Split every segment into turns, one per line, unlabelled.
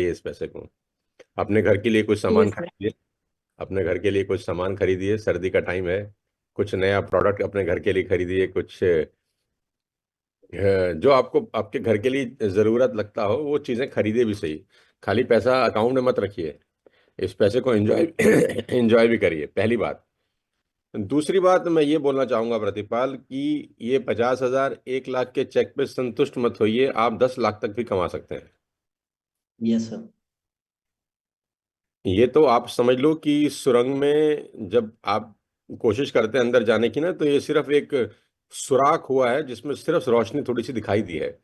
इस पैसे को अपने घर के लिए कुछ सामान
यस सर।
खरीदिए। अपने घर के लिए कुछ सामान खरीदिए, सर्दी का टाइम है। कुछ नया प्रोडक्ट अपने घर के लिए खरीदिए। कुछ जो आपको आपके घर के लिए ज़रूरत लगता हो वो चीज़ें खरीदे भी सही। खाली पैसा अकाउंट में मत रखिए। इस पैसे को एंजॉय एंजॉय भी करिए, पहली बात। दूसरी बात मैं ये बोलना चाहूंगा प्रतिपाल कि ये 50,000 1 लाख के चेक पे संतुष्ट मत होइए। आप 10 लाख तक भी कमा सकते हैं।
Yes sir.
ये तो आप समझ लो कि सुरंग में जब आप कोशिश करते हैं अंदर जाने की ना, तो ये सिर्फ एक सुराख हुआ है जिसमें सिर्फ रोशनी थोड़ी सी दिखाई दी है।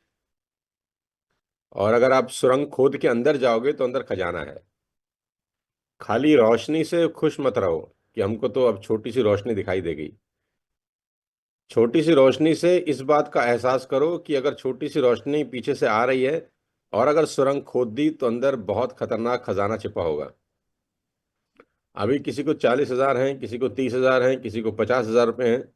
और अगर आप सुरंग खोद के अंदर जाओगे तो अंदर खजाना है। खाली रोशनी से खुश मत रहो कि हमको तो अब छोटी सी रोशनी दिखाई देगी। छोटी सी रोशनी से इस बात का एहसास करो कि अगर छोटी सी रोशनी पीछे से आ रही है और अगर सुरंग खोद दी तो अंदर बहुत खतरनाक खजाना छिपा होगा। अभी किसी को 40,000 हैं, किसी को 30,000 हैं, किसी को 50,000 रुपये हैं।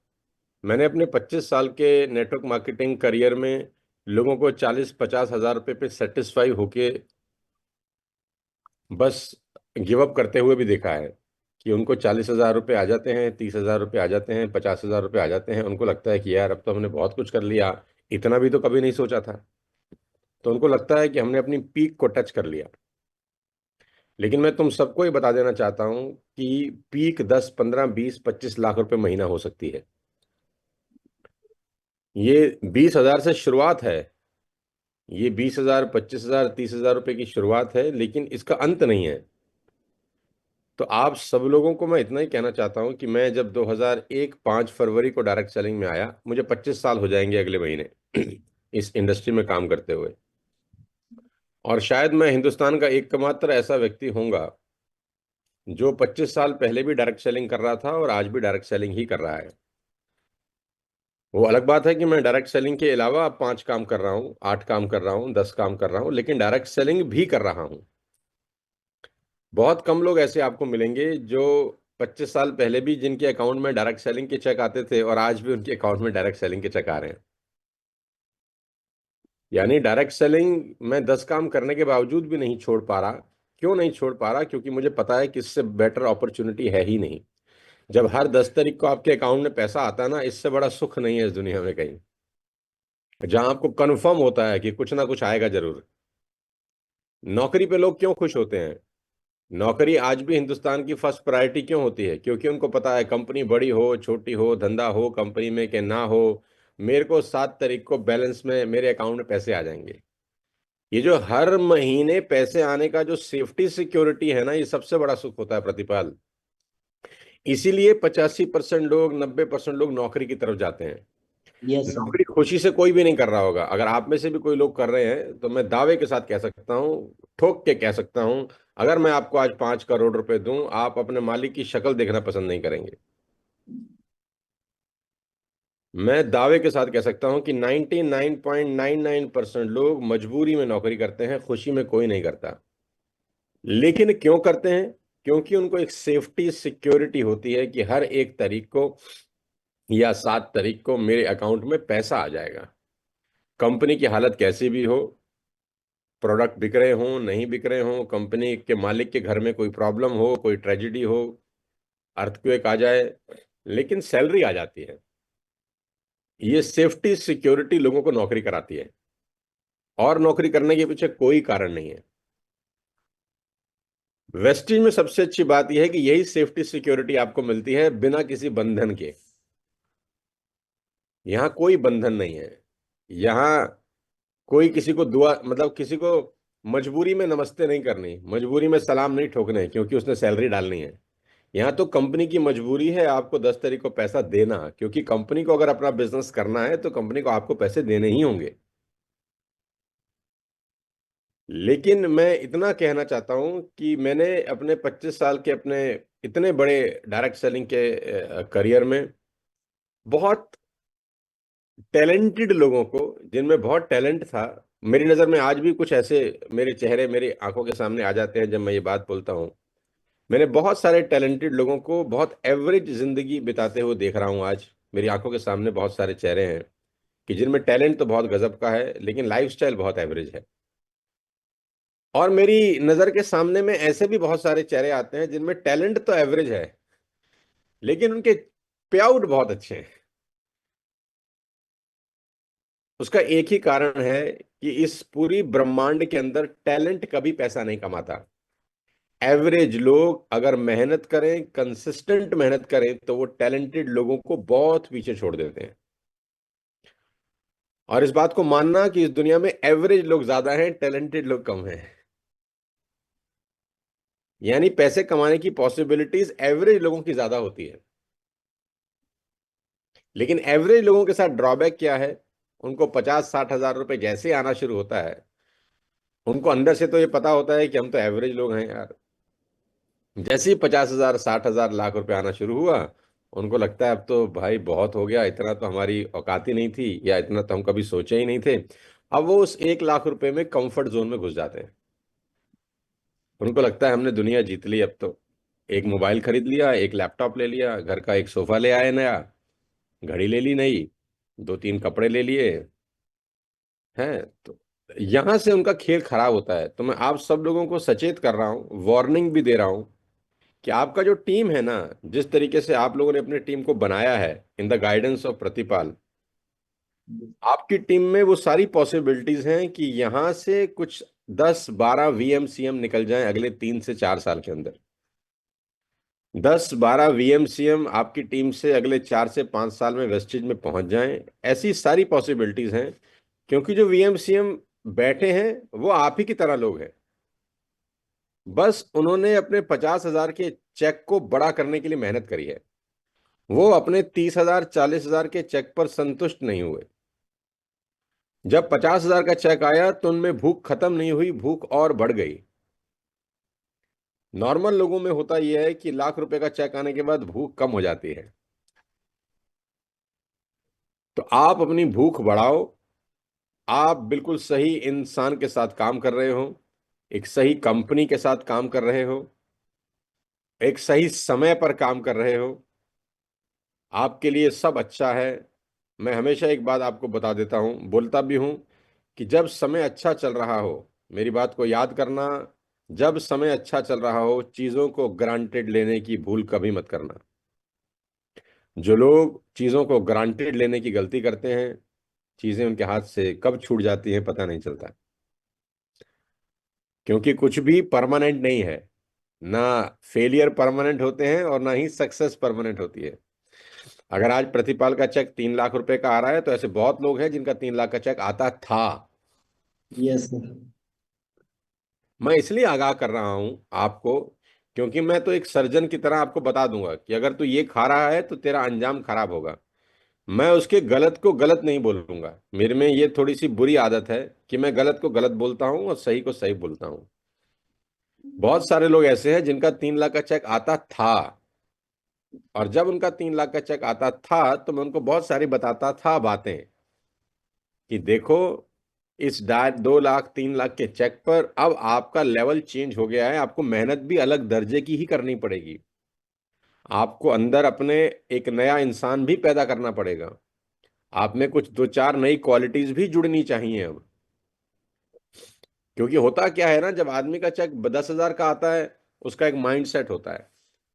मैंने अपने 25 साल के नेटवर्क मार्केटिंग करियर में लोगों को 40-50 हज़ार रुपये पे सेटिस्फाई होके बस गिव अप करते हुए भी देखा है कि उनको 40,000 रुपये आ जाते हैं, 30,000 रुपये आ जाते हैं, 50,000 रुपये आ जाते हैं। उनको लगता है कि यार अब तो हमने बहुत कुछ कर लिया, इतना भी तो कभी नहीं सोचा था। तो उनको लगता है कि हमने अपनी पीक को टच कर लिया। लेकिन मैं तुम सबको ये बता देना चाहता हूं कि पीक 10, 15, 20, 25 लाख रुपए महीना हो सकती है। ये 20,000 से शुरुआत है। ये 20,000, 25,000, 30,000 रुपये की शुरुआत है, लेकिन इसका अंत नहीं है। तो आप सब लोगों को मैं इतना ही कहना चाहता हूं कि मैं जब 2001 5 फरवरी को डायरेक्ट सेलिंग में आया, मुझे 25 साल हो जाएंगे अगले महीने इस इंडस्ट्री में काम करते हुए। और शायद मैं हिंदुस्तान का एकमात्र ऐसा व्यक्ति होऊंगा जो 25 साल पहले भी डायरेक्ट सेलिंग कर रहा था और आज भी डायरेक्ट सेलिंग ही कर रहा है। वो अलग बात है कि मैं डायरेक्ट सेलिंग के अलावा 5 काम कर रहा हूँ, 8 काम कर रहा हूँ, 10 काम कर रहा हूँ, लेकिन डायरेक्ट सेलिंग भी कर रहा हूँ। बहुत कम लोग ऐसे आपको मिलेंगे जो 25 साल पहले भी जिनके अकाउंट में डायरेक्ट सेलिंग के चेक आते थे और आज भी उनके अकाउंट में डायरेक्ट सेलिंग के चेक आ रहे हैं। यानी डायरेक्ट सेलिंग मैं 10 काम करने के बावजूद भी नहीं छोड़ पा रहा। क्यों नहीं छोड़ पा रहा? क्योंकि मुझे पता है कि इससे बेटर अपॉर्चुनिटी है ही नहीं। जब हर 10 तारीख को आपके अकाउंट में पैसा आता है ना, इससे बड़ा सुख नहीं है इस दुनिया में कहीं। जहां आपको कन्फर्म होता है कि कुछ ना कुछ आएगा जरूर। नौकरी पे लोग क्यों खुश होते हैं? नौकरी आज भी हिंदुस्तान की फर्स्ट प्रायोरिटी क्यों होती है? क्योंकि उनको पता है कंपनी बड़ी हो छोटी हो, धंधा हो कंपनी में के ना हो, मेरे को 7 तारीख को बैलेंस में मेरे अकाउंट में पैसे आ जाएंगे। ये जो हर महीने पैसे आने का जो सेफ्टी सिक्योरिटी है ना, ये सबसे बड़ा सुख होता है प्रतिपाल। इसीलिए 85% लोग, 90% लोग नौकरी की तरफ जाते हैं।
Yes sir.
नौकरी खुशी से कोई भी नहीं कर रहा होगा। अगर आप में से भी कोई लोग कर रहे हैं तो मैं दावे के साथ कह सकता हूं, ठोक के कह सकता हूं, अगर मैं आपको आज 5 करोड़ रुपए दूं, आप अपने मालिक की शक्ल देखना पसंद नहीं करेंगे। मैं दावे के साथ कह सकता हूं कि 99.99% लोग मजबूरी में नौकरी करते हैं, खुशी में कोई नहीं करता। लेकिन क्यों करते हैं? क्योंकि उनको एक सेफ्टी सिक्योरिटी होती है कि हर 1 तारीख को या 7 तारीख को मेरे अकाउंट में पैसा आ जाएगा। कंपनी की हालत कैसी भी हो, प्रोडक्ट बिक रहे हों नहीं बिक रहे हों, कंपनी के मालिक के घर में कोई प्रॉब्लम हो, कोई ट्रेजिडी हो, अर्थक्वेक आ जाए, लेकिन सैलरी आ जाती है। ये सेफ्टी सिक्योरिटी लोगों को नौकरी कराती है। और नौकरी करने के पीछे कोई कारण नहीं है। वेस्टीज में सबसे अच्छी बात यह है कि यही सेफ्टी सिक्योरिटी आपको मिलती है बिना किसी बंधन के। यहां कोई बंधन नहीं है। यहां कोई किसी को दुआ, मतलब किसी को मजबूरी में नमस्ते नहीं करनी, मजबूरी में सलाम नहीं ठोकने क्योंकि उसने सैलरी डालनी है। यहाँ तो कंपनी की मजबूरी है आपको 10 तारीख को पैसा देना, क्योंकि कंपनी को अगर अपना बिजनेस करना है तो कंपनी को आपको पैसे देने ही होंगे। लेकिन मैं इतना कहना चाहता हूं कि मैंने अपने 25 साल के अपने इतने बड़े डायरेक्ट सेलिंग के करियर में बहुत टैलेंटेड लोगों को, जिनमें बहुत टैलेंट था, मेरी नज़र में आज भी कुछ ऐसे मेरे चेहरे मेरी आंखों के सामने आ जाते हैं जब मैं ये बात बोलता हूँ। मैंने बहुत सारे टैलेंटेड लोगों को बहुत एवरेज जिंदगी बिताते हुए देख रहा हूँ आज। मेरी आंखों के सामने बहुत सारे चेहरे हैं कि जिनमें टैलेंट तो बहुत गजब का है लेकिन लाइफस्टाइल बहुत एवरेज है। और मेरी नजर के सामने में ऐसे भी बहुत सारे चेहरे आते हैं जिनमें टैलेंट तो एवरेज है, लेकिन उनके पे आउट बहुत अच्छे हैं। उसका एक ही कारण है कि इस पूरी ब्रह्मांड के अंदर टैलेंट कभी पैसा नहीं कमाता। एवरेज लोग अगर मेहनत करें, कंसिस्टेंट मेहनत करें, तो वो टैलेंटेड लोगों को बहुत पीछे छोड़ देते हैं। और इस बात को मानना कि इस दुनिया में एवरेज लोग ज्यादा हैं, टैलेंटेड लोग कम हैं। यानी पैसे कमाने की पॉसिबिलिटीज एवरेज लोगों की ज्यादा होती है। लेकिन एवरेज लोगों के साथ ड्रॉबैक क्या है? उनको 50-60 हजार रुपए जैसे आना शुरू होता है, उनको अंदर से तो ये पता होता है कि हम तो एवरेज लोग हैं यार। जैसे ही 50 हजार, 60 हजार, लाख रुपए आना शुरू हुआ, उनको लगता है अब तो भाई बहुत हो गया, इतना तो हमारी औकात ही नहीं थी, या इतना तो हम कभी सोचे ही नहीं थे। अब वो उस 1 लाख रुपए में कंफर्ट जोन में घुस जाते हैं। उनको लगता है हमने दुनिया जीत ली अब तो। एक मोबाइल खरीद लिया, एक लैपटॉप ले लिया, घर का एक सोफा ले आए नया, घड़ी ले ली नई, 2-3 कपड़े ले लिए हैं। तो यहां से उनका खेल खराब होता है। तो मैं आप सब लोगों को सचेत कर रहा हूं, वार्निंग भी दे रहा हूं कि आपका जो टीम है ना, जिस तरीके से आप लोगों ने अपनी टीम को बनाया है इन द गाइडेंस ऑफ प्रतिपाल, आपकी टीम में वो सारी पॉसिबिलिटीज हैं कि यहां से कुछ 10-12 वीएमसीएम निकल जाएं अगले 3 से 4 साल के अंदर। 10-12 वीएमसीएम आपकी टीम से अगले 4 से 5 साल में वेस्टेज में पहुंच जाएं, ऐसी सारी पॉसिबिलिटीज हैं। क्योंकि जो वीएमसीएम बैठे हैं वो आप ही की तरह लोग हैं। बस उन्होंने अपने 50 हजार के चेक को बड़ा करने के लिए मेहनत करी है। वो अपने 30 हजार, 40 हजार के चेक पर संतुष्ट नहीं हुए। जब 50 हजार का चेक आया तो उनमें भूख खत्म नहीं हुई, भूख और बढ़ गई। नॉर्मल लोगों में होता यह है कि लाख रुपए का चेक आने के बाद भूख कम हो जाती है। तो आप अपनी भूख बढ़ाओ। आप बिल्कुल सही इंसान के साथ काम कर रहे हो, एक सही कंपनी के साथ काम कर रहे हो, एक सही समय पर काम कर रहे हो। आपके लिए सब अच्छा है। मैं हमेशा एक बात आपको बता देता हूं, बोलता भी हूं कि जब समय अच्छा चल रहा हो, मेरी बात को याद करना, जब समय अच्छा चल रहा हो चीजों को ग्रांटेड लेने की भूल कभी मत करना। जो लोग चीजों को ग्रांटेड लेने की गलती करते हैं, चीजें उनके हाथ से कब छूट जाती हैं पता नहीं चलता। क्योंकि कुछ भी परमानेंट नहीं है। ना फेलियर परमानेंट होते हैं और ना ही सक्सेस परमानेंट होती है। अगर आज प्रतिपाल का चेक 3 लाख रुपए का आ रहा है, तो ऐसे बहुत लोग हैं जिनका 3 लाख का चेक आता था।
Yes sir.
मैं इसलिए आगाह कर रहा हूं आपको, क्योंकि मैं तो एक सर्जन की तरह आपको बता दूंगा कि अगर तू ये खा रहा है तो तेरा अंजाम खराब होगा। मैं उसके गलत को गलत नहीं बोलूंगा। मेरे में ये थोड़ी सी बुरी आदत है कि मैं गलत को गलत बोलता हूं और सही को सही बोलता हूं। बहुत सारे लोग ऐसे हैं जिनका 3 लाख का चेक आता था, और जब उनका 3 लाख का चेक आता था तो मैं उनको बहुत सारी बताता था बातें कि देखो, इस 2 लाख 3 लाख के चेक पर अब आपका लेवल चेंज हो गया है, आपको मेहनत भी अलग दर्जे की ही करनी पड़ेगी। आपको अंदर अपने एक नया इंसान भी पैदा करना पड़ेगा। आप में कुछ 2-4 नई क्वालिटीज भी जुड़नी चाहिए अब। क्योंकि होता क्या है ना, जब आदमी का चेक 10 हजार का आता है, उसका एक माइंड सेट होता है।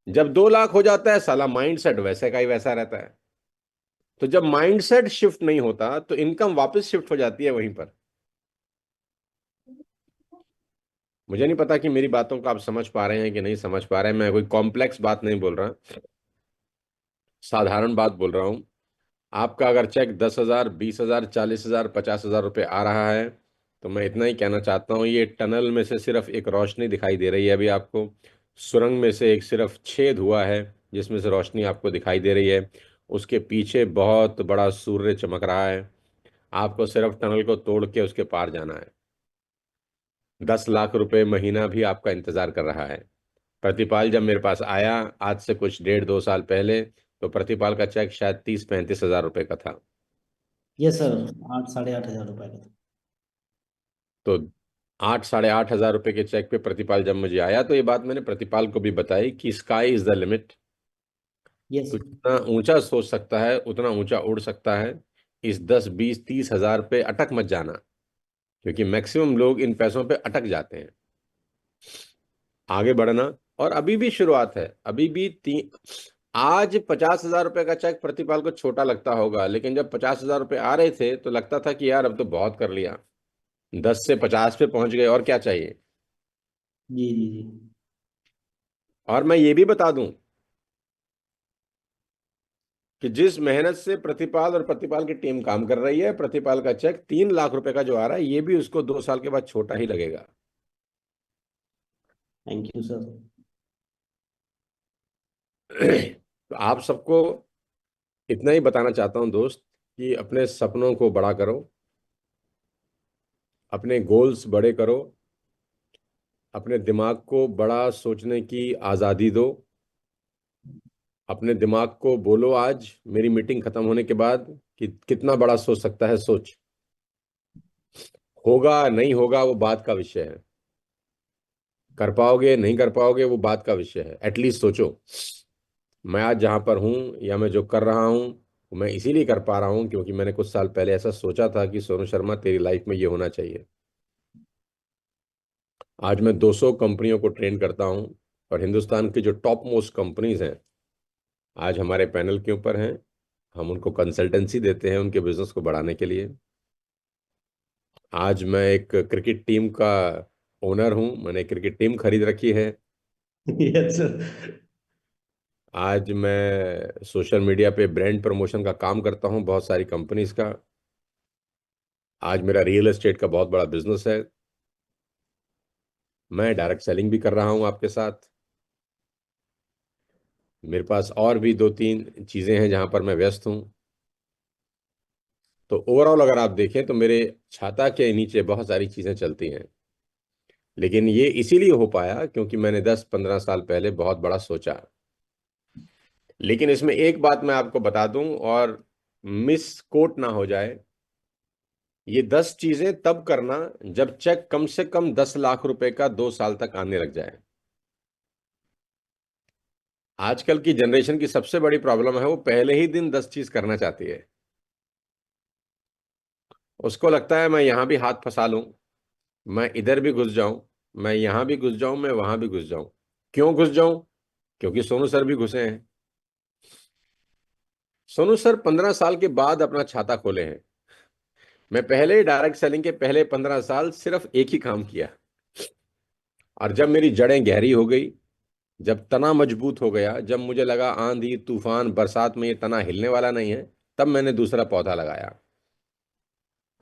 जब 2 लाख हो जाता है, साला माइंड सेट वैसे का ही वैसा रहता है। तो जब माइंड सेट शिफ्ट नहीं होता तो इनकम वापस शिफ्ट हो जाती है वहीं पर। मुझे नहीं पता कि मेरी बातों को आप समझ पा रहे हैं कि नहीं समझ पा रहे हैं। मैं कोई कॉम्प्लेक्स बात नहीं बोल रहा, साधारण बात बोल रहा हूं। आपका अगर चेक 10 हजार, 20 हजार, 40 हजार, 50 हजार रुपये आ रहा है, तो मैं इतना ही कहना चाहता हूँ, ये टनल में से सिर्फ एक रोशनी दिखाई दे रही है अभी आपको। सुरंग में से एक सिर्फ छेद हुआ है जिसमें से रोशनी आपको दिखाई दे रही है। उसके पीछे बहुत बड़ा सूर्य चमक रहा है। आपको सिर्फ टनल को तोड़ के उसके पार जाना है। 10 लाख रुपए महीना भी आपका इंतजार कर रहा है। प्रतिपाल जब मेरे पास आया, आज से कुछ 1.5-2 साल पहले, तो प्रतिपाल का चेक शायद 30-35 हजार रुपए का था।
Yes sir. 8 साढ़े 8 हजार रुपए का था।
तो 8-8.5 हजार रुपए के चेक पे प्रतिपाल जब मुझे आया, तो ये बात मैंने प्रतिपाल को भी बताई कि sky is the limit.
Yes.
तो जितना ऊंचा सोच सकता है उतना ऊंचा उड़ सकता है। इस 10-20-30 हजार पे अटक मत जाना, क्योंकि मैक्सिमम लोग इन पैसों पे अटक जाते हैं। आगे बढ़ना। और अभी भी शुरुआत है, अभी भी आज 50,000 रुपए का चेक प्रतिपाल को छोटा लगता होगा, लेकिन जब 50,000 रुपए आ रहे थे तो लगता था कि यार अब तो बहुत कर लिया, 10 से 50 पे पहुंच गए और क्या चाहिए।
जी जी जी।
और मैं ये भी बता दूं कि जिस मेहनत से प्रतिपाल और प्रतिपाल की टीम काम कर रही है, प्रतिपाल का चेक 3 लाख रुपए का जो आ रहा है, ये भी उसको 2 साल के बाद छोटा ही लगेगा।
Thank you sir.
तो आप सबको इतना ही बताना चाहता हूं दोस्त, कि अपने सपनों को बड़ा करो, अपने गोल्स बड़े करो, अपने दिमाग को बड़ा सोचने की आज़ादी दो। अपने दिमाग को बोलो आज मेरी मीटिंग खत्म होने के बाद कि कितना बड़ा सोच सकता है, सोच। होगा नहीं होगा वो बात का विषय है, कर पाओगे नहीं कर पाओगे वो बात का विषय है, एटलीस्ट सोचो। मैं आज जहां पर हूं या मैं जो कर रहा हूं, मैं इसीलिए कर पा रहा हूं क्योंकि मैंने कुछ साल पहले ऐसा सोचा था कि सोनू शर्मा तेरी लाइफ में ये होना चाहिए। आज मैं 200 कंपनियों को ट्रेन करता हूं, और हिंदुस्तान की जो टॉप मोस्ट कंपनीज हैं आज हमारे पैनल के ऊपर हैं। हम उनको कंसल्टेंसी देते हैं उनके बिजनेस को बढ़ाने के लिए। आज मैं एक क्रिकेट टीम का ओनर हूं, मैंने क्रिकेट टीम खरीद रखी है।
Yes sir.
आज मैं सोशल मीडिया पे ब्रांड प्रमोशन का काम करता हूं बहुत सारी कंपनीज का। आज मेरा रियल एस्टेट का बहुत बड़ा बिजनेस है। मैं डायरेक्ट सेलिंग भी कर रहा हूं आपके साथ। मेरे पास और भी 2-3 चीजें हैं जहां पर मैं व्यस्त हूं। तो ओवरऑल अगर आप देखें तो मेरे छाता के नीचे बहुत सारी चीजें चलती हैं, लेकिन ये इसीलिए हो पाया क्योंकि मैंने 10-15 साल पहले बहुत बड़ा सोचा। लेकिन इसमें एक बात मैं आपको बता दूं, और मिस कोट ना हो जाए, ये 10 चीजें तब करना जब चेक कम से कम 10 लाख रुपए का 2 साल तक आने लग जाए। आजकल की जनरेशन की सबसे बड़ी प्रॉब्लम है वो पहले ही दिन 10 चीज करना चाहती है। उसको लगता है मैं यहां भी हाथ फंसा लूं, मैं इधर भी घुस जाऊं, मैं यहां भी घुस जाऊं, मैं वहां भी घुस जाऊं। क्यों घुस जाऊं? क्योंकि सोनू सर भी घुसे हैं। सोनू सर 15 साल के बाद अपना छाता खोले हैं। मैं पहले डायरेक्ट सेलिंग के पहले 15 साल सिर्फ एक ही काम किया, और जब मेरी जड़ें गहरी हो गई, जब तना मजबूत हो गया, जब मुझे लगा आंधी तूफान बरसात में ये तना हिलने वाला नहीं है, तब मैंने दूसरा पौधा लगाया।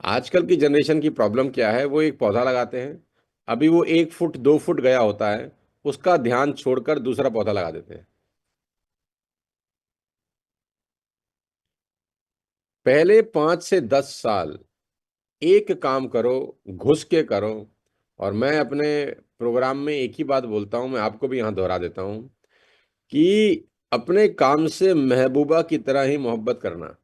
आजकल की जनरेशन की प्रॉब्लम क्या है, वो एक पौधा लगाते हैं, अभी वो 1 फुट 2 फुट गया होता है, उसका ध्यान छोड़कर दूसरा पौधा लगा देते हैं। पहले 5 से 10 साल एक काम करो, घुस के करो। और मैं अपने प्रोग्राम में एक ही बात बोलता हूं, मैं आपको भी यहां दोहरा देता हूं कि अपने काम से महबूबा की तरह ही मोहब्बत करना।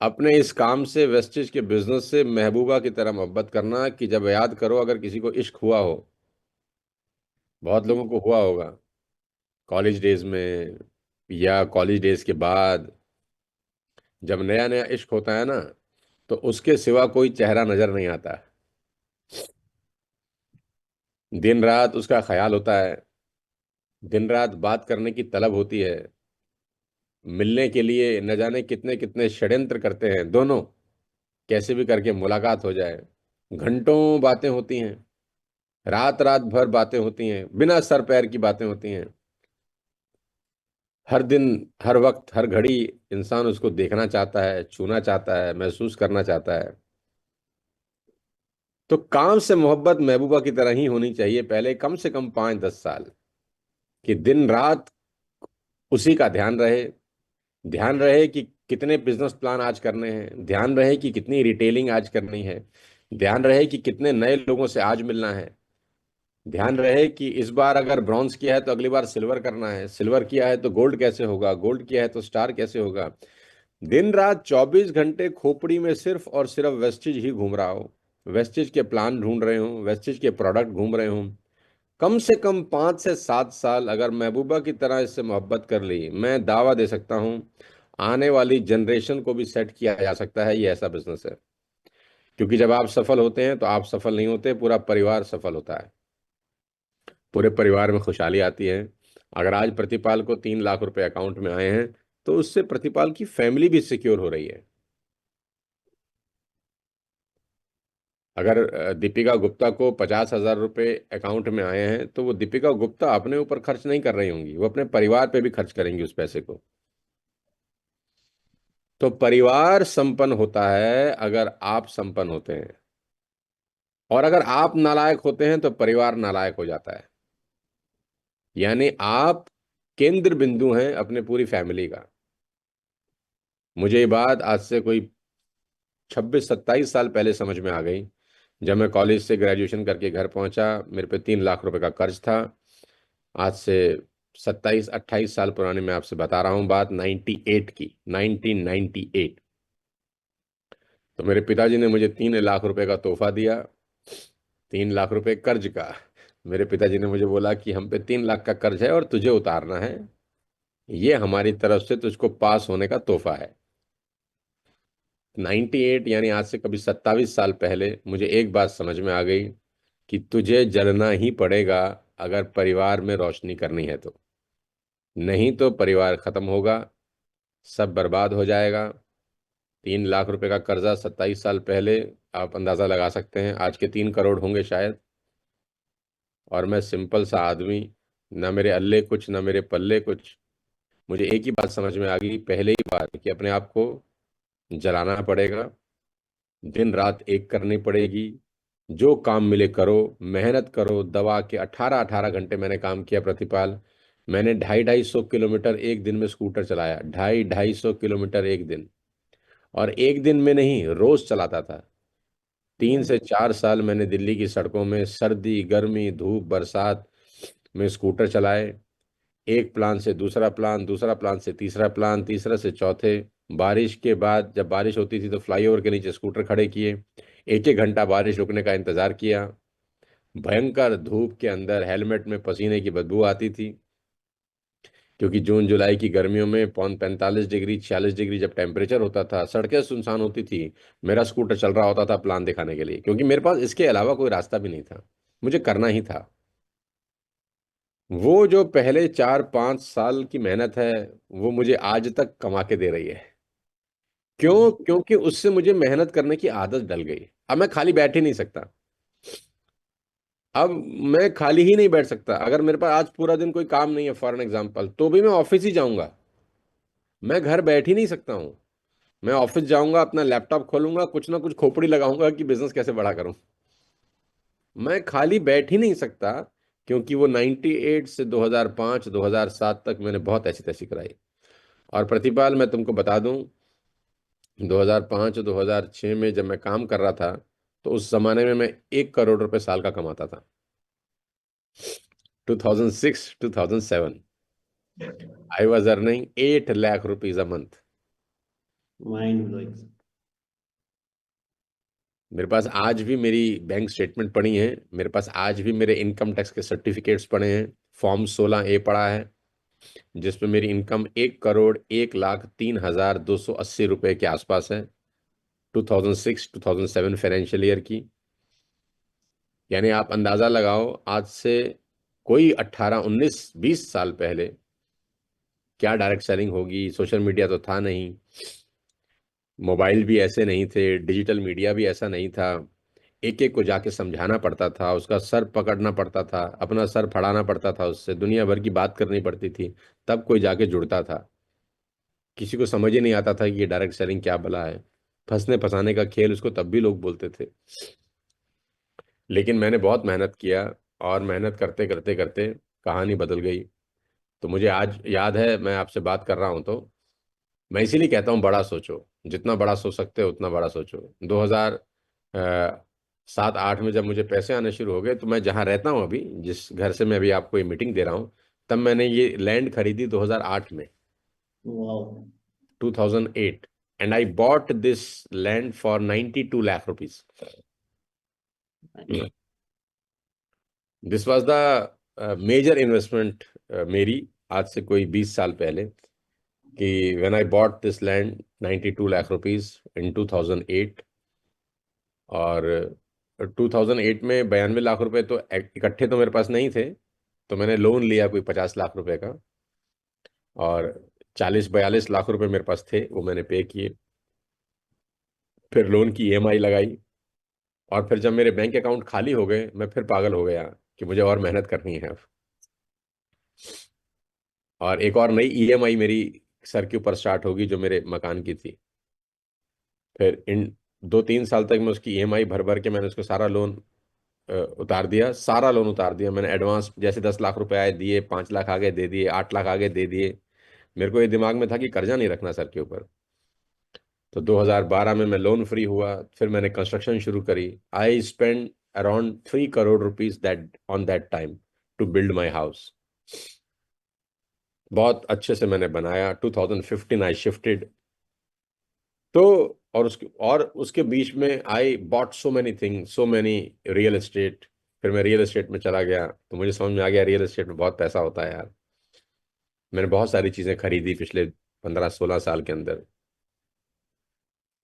अपने इस काम से, वेस्टेज के बिजनेस से महबूबा की तरह मोहब्बत करना, कि जब याद करो अगर किसी को इश्क हुआ हो, बहुत लोगों को हुआ होगा कॉलेज डेज में या कॉलेज डेज के बाद, जब नया नया इश्क होता है ना, तो उसके सिवा कोई चेहरा नजर नहीं आता। दिन रात उसका ख्याल होता है, दिन रात बात करने की तलब होती है, मिलने के लिए न जाने कितने कितने षड्यंत्र करते हैं दोनों, कैसे भी करके मुलाकात हो जाए। घंटों बातें होती हैं, रात रात भर बातें होती हैं, बिना सर पैर की बातें होती हैं। हर दिन, हर वक्त, हर घड़ी इंसान उसको देखना चाहता है, छूना चाहता है, महसूस करना चाहता है। तो काम से मोहब्बत महबूबा की तरह ही होनी चाहिए पहले कम से कम 5-10 साल, कि दिन रात उसी का ध्यान रहे। ध्यान रहे कि कितने बिजनेस प्लान आज करने हैं, ध्यान रहे कि कितनी रिटेलिंग आज करनी है, ध्यान रहे कि कितने नए लोगों से आज मिलना है, ध्यान रहे कि इस बार अगर ब्रॉन्ज किया है तो अगली बार सिल्वर करना है, सिल्वर किया है तो गोल्ड कैसे होगा, गोल्ड किया है तो स्टार कैसे होगा। दिन रात 24 घंटे खोपड़ी में सिर्फ और सिर्फ वेस्टेज ही घूम रहा हो, वेस्टेज के प्लान ढूंढ रहे हो, वेस्टेज के प्रोडक्ट घूम रहे हो। कम से कम 5 से 7 साल अगर महबूबा की तरह इससे मोहब्बत कर ली, मैं दावा दे सकता हूं आने वाली जनरेशन को भी सेट किया जा सकता है। ये ऐसा बिजनेस है। क्योंकि जब आप सफल होते हैं तो आप सफल नहीं होते, पूरा परिवार सफल होता है, पूरे परिवार में खुशहाली आती है। अगर आज प्रतिपाल को 3 लाख रुपए अकाउंट में आए हैं तो उससे प्रतिपाल की फैमिली भी सिक्योर हो रही है। अगर दीपिका गुप्ता को 50,000 रुपए अकाउंट में आए हैं तो वो दीपिका गुप्ता अपने ऊपर खर्च नहीं कर रही होंगी, वो अपने परिवार पे भी खर्च करेंगी उस पैसे को। तो परिवार संपन्न होता है अगर आप संपन्न होते हैं, और अगर आप नालायक होते हैं तो परिवार नालायक हो जाता है। यानी आप केंद्र बिंदु हैं अपने पूरी फैमिली का। मुझे ये बात आज से कोई 26-27 साल पहले समझ में आ गई, जब मैं कॉलेज से ग्रेजुएशन करके घर पहुंचा। मेरे पे 3 लाख रुपए का कर्ज था। आज से 27-28 साल पुरानी मैं आपसे बता रहा हूं बात, 98 की, 1998। तो मेरे पिताजी ने मुझे 3 लाख रुपए का तोहफा दिया, 3 लाख रुपए कर्ज का। मेरे पिताजी ने मुझे बोला कि हम पे 3 लाख का कर्ज है और तुझे उतारना है, ये हमारी तरफ से तुझको पास होने का तोहफा है। 98 यानी आज से कभी 27 साल पहले मुझे एक बात समझ में आ गई कि तुझे जलना ही पड़ेगा अगर परिवार में रोशनी करनी है तो, नहीं तो परिवार खत्म होगा, सब बर्बाद हो जाएगा। 3 लाख रुपए का कर्जा 27 साल पहले, आप अंदाजा लगा सकते हैं आज के 3 करोड़ होंगे शायद। और मैं सिंपल सा आदमी, ना मेरे अल्ले कुछ ना मेरे पल्ले कुछ। मुझे एक ही बात समझ में आ गई पहले ही बार कि अपने आप को जलाना पड़ेगा, दिन रात एक करनी पड़ेगी, जो काम मिले करो, मेहनत करो, दबा के 18-18 घंटे मैंने काम किया प्रतिपाल। मैंने 250-250 किलोमीटर एक दिन में स्कूटर चलाया, 250-250 किलोमीटर एक दिन। और एक दिन में नहीं, रोज चलाता था। 3 से 4 साल मैंने दिल्ली की सड़कों में सर्दी गर्मी धूप बरसात में स्कूटर चलाए। एक प्लान से दूसरा प्लान, दूसरा प्लान से तीसरा प्लान, तीसरा से चौथे। बारिश के बाद जब बारिश होती थी तो फ्लाईओवर के नीचे स्कूटर खड़े किए, एक एक घंटा बारिश रुकने का इंतजार किया। भयंकर धूप के अंदर हेलमेट में पसीने की बदबू आती थी, क्योंकि जून जुलाई की गर्मियों में 45 डिग्री 46 डिग्री जब टेम्परेचर होता था, सड़कें सुनसान होती थी। मेरा स्कूटर चल रहा होता था प्लान दिखाने के लिए, क्योंकि मेरे पास इसके अलावा कोई रास्ता भी नहीं था, मुझे करना ही था। वो जो पहले 4-5 साल की मेहनत है वो मुझे आज तक कमा के दे रही है। क्यों? क्योंकि उससे मुझे मेहनत करने की आदत डल गई। अब मैं खाली बैठ ही नहीं सकता। अब मैं खाली ही नहीं बैठ सकता। अगर मेरे पास आज पूरा दिन कोई काम नहीं है फॉर एन एग्जाम्पल, तो भी मैं ऑफिस ही जाऊंगा। मैं घर बैठ ही नहीं सकता हूँ। मैं ऑफिस जाऊंगा, अपना लैपटॉप खोलूंगा, कुछ ना कुछ खोपड़ी लगाऊंगा कि बिजनेस कैसे बड़ा करूं। मैं खाली बैठ ही नहीं सकता, क्योंकि वो 98 से 2005 2007 तक मैंने बहुत ऐसी तैसी कराई। और प्रतिपाल मैं तुमको बता दूं, 2005 2006 में जब मैं काम कर रहा था तो उस जमाने में मैं 1 करोड़ रुपए साल का कमाता था। 2006 2007 I was earning 8 lakh rupees a month.
Mind blowing.
मेरे पास आज भी मेरी बैंक स्टेटमेंट पड़ी है, मेरे पास आज भी मेरे इनकम टैक्स के सर्टिफिकेट्स पड़े हैं। फॉर्म 16A पड़ा है, जिसमें मेरी इनकम 1,01,03,280 रुपए के आसपास है, 2006-2007 फाइनेंशियल ईयर की। यानी आप अंदाजा लगाओ आज से कोई 18-19-20 साल पहले क्या डायरेक्ट सेलिंग होगी। सोशल मीडिया तो था नहीं, मोबाइल भी ऐसे नहीं थे, डिजिटल मीडिया भी ऐसा नहीं था। एक एक को जाके समझाना पड़ता था, उसका सर पकड़ना पड़ता था, अपना सर फड़ाना पड़ता था, उससे दुनिया भर की बात करनी पड़ती थी, तब कोई जाके जुड़ता था। किसी को समझ ही नहीं आता था कि ये डायरेक्ट सेलिंग क्या भला है। फंसने फंसाने का खेल उसको तब भी लोग बोलते थे। लेकिन मैंने बहुत मेहनत किया, और मेहनत करते करते करते कहानी बदल गई। तो मुझे आज याद है, मैं आपसे बात कर रहा हूं तो मैं इसीलिए कहता हूँ बड़ा सोचो, जितना बड़ा सोच सकते हो उतना बड़ा सोचो। 2007-8 में जब मुझे पैसे आने शुरू हो गए, तो मैं जहाँ रहता हूँ अभी, जिस घर से मैं अभी आपको ये मीटिंग दे रहा हूँ, तब मैंने ये लैंड खरीदी 2008 में,
wow.
2008। And I bought this land for 92 lakh rupees. This was the major investment मेरी, आज से कोई 20 साल पहले, कि when I bought this land 92 lakh rupees in 2008। और 2008 में 92 लाख रुपए तो इकट्ठे तो मेरे पास नहीं थे, तो मैंने लोन लिया कोई 50 लाख रुपए का, और 40-42 लाख रुपए मेरे पास थे, वो मैंने पे किए। फिर लोन की ईएमआई लगाई, और फिर जब मेरे बैंक अकाउंट खाली हो गए, मैं फिर पागल हो गया कि मुझे और मेहनत करनी है अब। और एक और नई ईएमआई मेरी सर के ऊपर स्टार्ट होगी जो मेरे मकान की थी। फिर इन 2-3 साल तक मैं उसकी ईएमआई भर भर के मैंने उसको सारा लोन उतार दिया, सारा लोन उतार दिया मैंने। एडवांस जैसे 10 लाख रुपए आए दिए, 5 लाख आगे दे दिए, 8 लाख आगे दे दिए। मेरे को ये दिमाग में था कि कर्जा नहीं रखना सर के ऊपर। तो 2012 में मैं लोन फ्री हुआ। फिर मैंने कंस्ट्रक्शन शुरू करी। I spend around 3 crore rupees that on that time to build my house. बहुत अच्छे से मैंने बनाया। 2015 आई शिफ्टेड। तो और उसके बीच में I bought so many thing, so many real estate. फिर मैं रियल एस्टेट में चला गया, तो मुझे समझ में आ गया रियल एस्टेट में बहुत पैसा होता है यार। मैंने बहुत सारी चीजें खरीदी पिछले 15-16 साल के अंदर।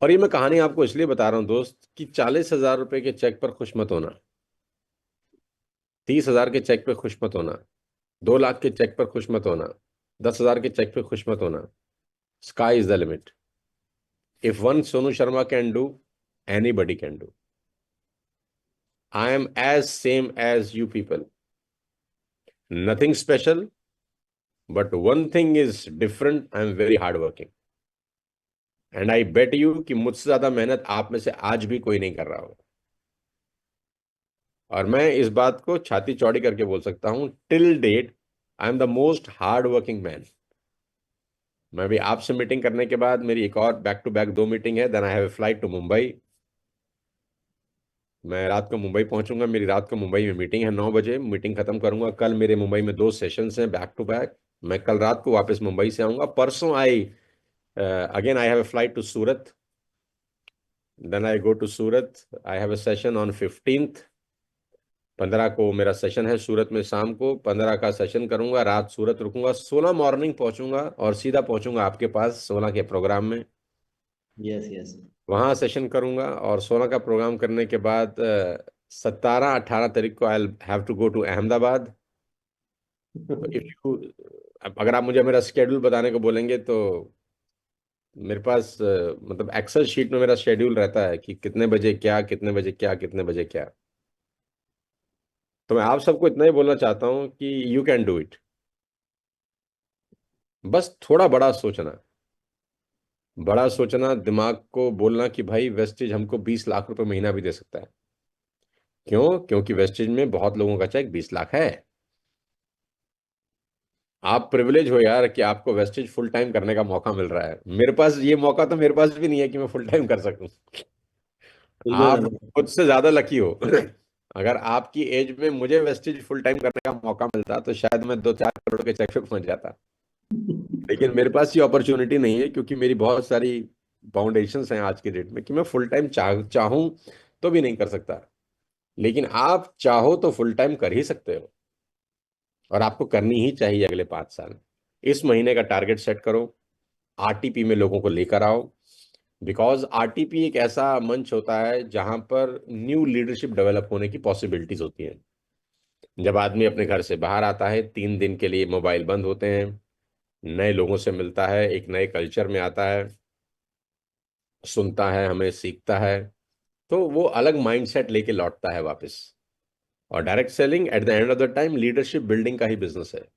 और ये मैं कहानी आपको इसलिए बता रहा हूँ दोस्त, कि 40,000 रुपए के चेक पर खुश मत होना, 30,000 के चेक पे खुश मत होना, 2 लाख के चेक पर खुश मत होना, 10,000 के चेक पे खुश मत होना। Sky is the limit. If one Sonu Sharma can do, any can do. I am as same as you people, nothing special, but one thing is different, I am very hard working. And I bet you कि मुझसे ज्यादा मेहनत आप में से आज भी कोई नहीं कर रहा हो। और मैं इस बात को छाती चौड़ी करके बोल सकता हूं, till date I am the most hard working man. मैं भी आपसे मीटिंग करने के बाद मेरी एक और बैक टू बैक 2 मीटिंग है, then I have a flight to Mumbai. मैं रात को मुंबई पहुंचूंगा, मेरी रात को मुंबई में मीटिंग है, 9 बजे मीटिंग खत्म करूंगा। कल मेरे मुंबई में 2 सेशंस हैं बैक टू बैक। मैं कल रात को वापस मुंबई से आऊंगा। परसों I again I have a flight to Surat, then I go to Surat. I have a session on 15th। 15 को मेरा सेशन है सूरत में, शाम को 15 का सेशन करूंगा, रात सूरत रुकूंगा, 16 मॉर्निंग पहुंचूंगा और सीधा पहुंचूंगा आपके पास 16 के प्रोग्राम में।
Yes, yes.
वहां सेशन करूंगा, और 16 का प्रोग्राम करने के बाद 17-18 तारीख को I have to go to Ahmedabad. तो इफ यू, अगर आप मुझे मेरा स्केड्यूल बताने को बोलेंगे तो मेरे पास मतलब एक्सेल शीट में मेरा शेड्यूल रहता है कि कितने बजे क्या, कितने बजे क्या, कितने बजे क्या। तो मैं आप सबको इतना ही बोलना चाहता हूँ कि यू कैन डू इट। बस थोड़ा बड़ा सोचना, बड़ा सोचना, दिमाग को बोलना कि भाई वेस्टेज हमको 20 लाख रुपए महीना भी दे सकता है। क्यों? क्योंकि वेस्टेज में बहुत लोगों का चेक 20 लाख है। आप प्रिविलेज हो यार कि आपको वेस्टेज फुल टाइम करने का मौका मिल रहा है। मेरे पास ये मौका तो मेरे पास भी नहीं है कि मैं फुल टाइम कर सकूं।
बिल्कुल
आप
brother.
मुझसे ज्यादा लकी हो। अगर आपकी एज में मुझे वेस्टेज फुल टाइम करने का मौका मिलता तो शायद मैं 2-4 करोड़ के चेक पे पहुंच जाता। लेकिन मेरे पास ये अपॉर्चुनिटी नहीं है, क्योंकि मेरी बहुत सारी बाउंडेशंस हैं आज के डेट में कि मैं फुल टाइम चाहूं तो भी नहीं कर सकता। लेकिन आप चाहो तो फुल टाइम कर ही सकते हो, और आपको करनी ही चाहिए अगले 5 साल। इस महीने का टारगेट सेट करो, आरटीपी में लोगों को लेकर आओ। बिकॉज आरटीपी एक ऐसा मंच होता है जहां पर न्यू लीडरशिप डेवलप होने की पॉसिबिलिटीज होती हैं। जब आदमी अपने घर से बाहर आता है, 3 दिन के लिए मोबाइल बंद होते हैं, नए लोगों से मिलता है, एक नए कल्चर में आता है, सुनता है, हमें सीखता है, तो वो अलग माइंडसेट लेके लौटता है वापस। और direct selling at the end of the time leadership building का ही बिजनेस है।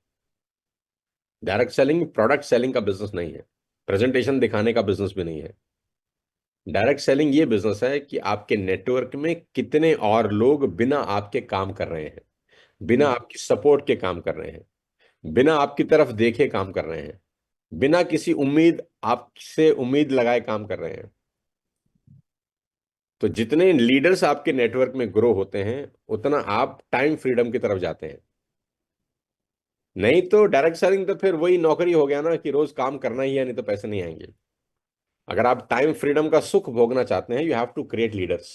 डायरेक्ट सेलिंग प्रोडक्ट सेलिंग का बिजनेस नहीं है, प्रेजेंटेशन दिखाने का बिजनेस भी नहीं है। डायरेक्ट सेलिंग ये बिजनेस है कि आपके नेटवर्क में कितने और लोग बिना आपके काम कर रहे हैं, बिना आपकी सपोर्ट के काम कर रहे हैं, बिना आपकी तरफ देखे काम कर रहे हैं, बिना किसी उम्मीद आपसे उम्मीद लगाए काम कर रहे हैं। तो जितने लीडर्स आपके नेटवर्क में ग्रो होते हैं, उतना आप टाइम फ्रीडम की तरफ जाते हैं। नहीं तो डायरेक्ट सेलिंग तो फिर वही नौकरी हो गया ना, कि रोज काम करना ही है, नहीं तो पैसे नहीं आएंगे। अगर आप टाइम फ्रीडम का सुख भोगना चाहते हैं, you have to create leaders,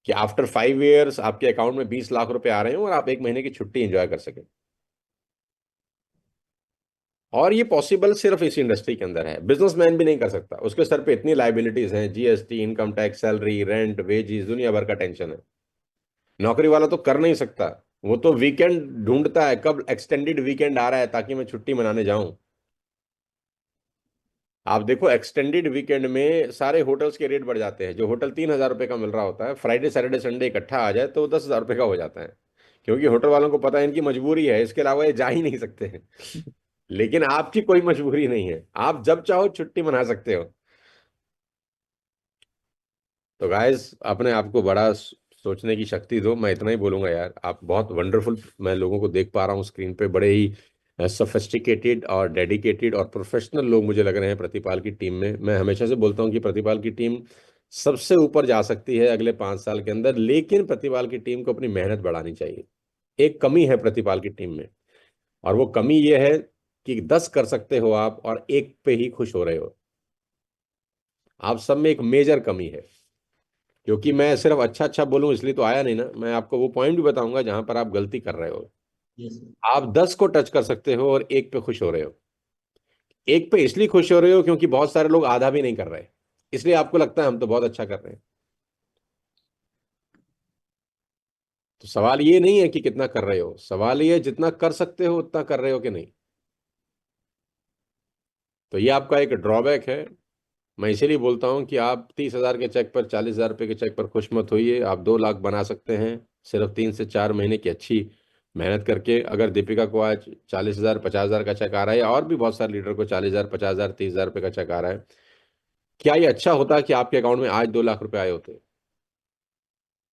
कि आफ्टर 5 years आपके अकाउंट में 20 लाख रुपए आ रहे हैं और आप एक महीने की छुट्टी एंजॉय कर सकें। और ये पॉसिबल सिर्फ इस इंडस्ट्री के अंदर है, बिजनेसमैन भी नहीं कर सकता, उसके सर पे इतनी लाइबिलिटीज हैं, GST, income tax, salary, rent, wages, दुनिया भर का टेंशन है। नौकरी वाला तो कर नहीं सकता। वो तो वीकेंड ढूंढता है, कब एक्सटेंडेड वीकेंड आ रहा है ताकि मैं छुट्टी मनाने जाऊं। आप देखो एक्सटेंडेड वीकेंड में सारे होटल्स के रेट बढ़ जाते हैं। जो होटल 3,000 रुपये का मिल रहा होता है, फ्राइडे सैटरडे संडे इकट्ठा आ जाए तो वो 10,000 रुपये का हो जाता है। क्योंकि होटल वालों को पता है इनकी मजबूरी है, इसके अलावा ये जा ही नहीं सकते हैं। लेकिन आपकी कोई मजबूरी नहीं है, आप जब चाहो छुट्टी मना सकते हो। तो गाइस अपने आप को बड़ा सोचने की शक्ति दो, मैं इतना ही बोलूंगा यार। आप बहुत वंडरफुल, मैं लोगों को देख पा रहा हूँ स्क्रीन पे, बड़े ही सोफिस्टिकेटेड और डेडिकेटेड और प्रोफेशनल लोग मुझे लग रहे हैं प्रतिपाल की टीम में। मैं हमेशा से बोलता हूँ कि प्रतिपाल की टीम सबसे ऊपर जा सकती है अगले 5 साल के अंदर, लेकिन प्रतिपाल की टीम को अपनी मेहनत बढ़ानी चाहिए। एक कमी है प्रतिपाल की टीम में, और वो कमी ये है कि 10 कर सकते हो आप और एक पे ही खुश हो रहे हो। आप सब में एक मेजर कमी है। क्योंकि मैं सिर्फ अच्छा अच्छा बोलूं इसलिए तो आया नहीं ना, मैं आपको वो पॉइंट भी बताऊंगा जहां पर आप गलती कर रहे हो।
यस।
आप 10 को टच कर सकते हो और एक पे खुश हो रहे हो। एक पे इसलिए खुश हो रहे हो क्योंकि बहुत सारे लोग आधा भी नहीं कर रहे, इसलिए आपको लगता है हम तो बहुत अच्छा कर रहे हैं। तो सवाल ये नहीं है कि कितना कर रहे हो, सवाल ये है जितना कर सकते हो उतना कर रहे हो कि नहीं। तो ये आपका एक ड्रॉबैक है। मैं इसीलिए बोलता हूँ कि आप 30,000 के चेक पर, 40,000 रुपये के चेक पर खुश मत होइए। आप 2 लाख बना सकते हैं सिर्फ 3 से 4 महीने की अच्छी मेहनत करके। अगर दीपिका को आज 40,000, 50,000 का चेक आ रहा है, या और भी बहुत सारे लीडर को 40,000, 50,000, 30,000 रुपये का चेक आ रहा है, क्या ये अच्छा होता कि आपके अकाउंट में आज 2 लाख रुपए आए होते?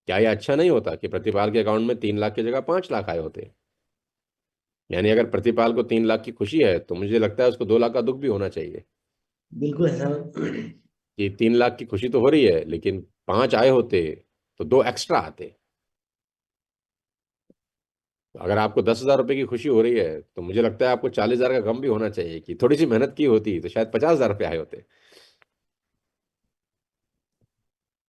क्या ये अच्छा नहीं होता कि प्रतिपाल के अकाउंट में 3 लाख की जगह 5 लाख आए होते? यानी अगर प्रतिपाल को 3 लाख की खुशी है तो मुझे लगता है उसको 2 लाख का दुख भी होना चाहिए।
बिल्कुल ऐसा।
कि 3 लाख की खुशी तो हो रही है, लेकिन 5 आए होते तो 2 एक्स्ट्रा आते। तो अगर आपको 10,000 रुपये की खुशी हो रही है तो मुझे लगता है आपको 40,000 का गम भी होना चाहिए कि थोड़ी सी मेहनत की होती तो शायद 50,000 रुपये आए होते।